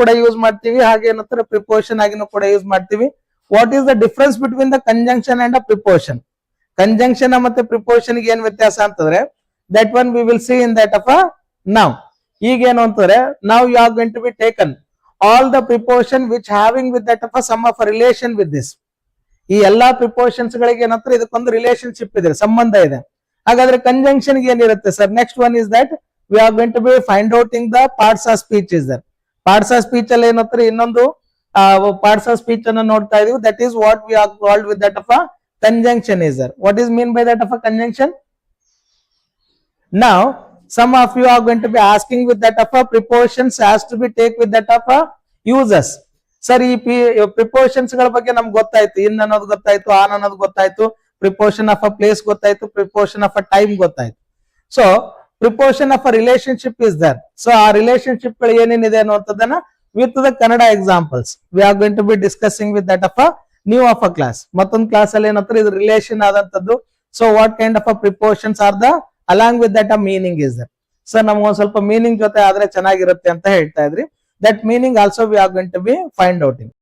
ಕೂಡ ಯೂಸ್ ಮಾಡ್ತೀವಿ, ಹಾಗೆ ಏನಂತಾರೆ ಪ್ರಿಪೋಷನ್ ಆಗಿನೂ ಕೂಡ ಯೂಸ್ ಮಾಡ್ತೀವಿ. What is the difference between the conjunction and preposition? Conjunction ಮತ್ತೆ ಪ್ರಿಪೋಷನ್ ಗೆ ಏನ್ ವ್ಯತ್ಯಾಸ ಅಂತಂದ್ರೆ that one we will see in that of a now. ಈಗ ಏನು ಅಂತಂದ್ರೆ ನಾವು you are going to be taken all the preposition which having with that of some of relation with this. ಈ ಎಲ್ಲಾ ಪ್ರಿಪೋಷನ್ಸ್ ಗಳಿಗೆ ಏನಂತಾರೆ ಇದಕ್ಕೊಂದು ರಿಲೇಶನ್ಶಿಪ್ ಇದೆ, ಸಂಬಂಧ ಇದೆ. ಹಾಗಾದ್ರೆ ಕಂಜಂಕ್ಷನ್ ಗೆ ಏನಿರುತ್ತೆ sir? Next one is that we are going to be find outing the parts of speech is there. Parts of speech ಅಲ್ಲಿ ಏನಂತಾರೆ ಇನ್ನೊಂದು ಪಾರ್ಟ್ಸ್ ಆಫ್ ಸ್ಪೀಚ್ ಅನ್ನು ನೋಡ್ತಾ ಇದೀವಿ. That is what we are called with that of a conjunction is there. What is mean by that of a conjunction? Now some of you are going to be asking with that of a prepositions has to be take with that of a uses. Sir, ಈ prepositions ಗಳ ಬಗ್ಗೆ ನಮ್ಗೆ ಗೊತ್ತಾಯ್ತು, ಇನ್ ಅನ್ನೋದು ಗೊತ್ತಾಯ್ತು, on ಅನ್ನೋದು ಗೊತ್ತಾಯ್ತು, preposition of a place ಗೊತ್ತಾಯ್ತು, preposition of a time ಗೊತ್ತಾಯ್ತು. So preposition of a relationship is there. So ಆ ರಿಲೇಶನ್ಶಿಪ್ ಗಳು ಏನೇನಿದೆ ಅನ್ನುವಂಥದ್ದನ್ನ with the Kannada examples we are going to be discussing with that of a new of a class. ಮತ್ತೊಂದು class ಅಲ್ಲಿ ಏನಂತಾರೆ ಇದು relation ಆದಂತದ್ದು. So what kind of a prepositions are the along with that a meaning is that. Sir ನಮ್ಗೊಂದ್ ಸ್ವಲ್ಪ meaning ಜೊತೆ ಆದ್ರೆ ಚೆನ್ನಾಗಿರುತ್ತೆ ಅಂತ ಹೇಳ್ತಾ ಇದ್ರಿ. That meaning also we are going to be find outing.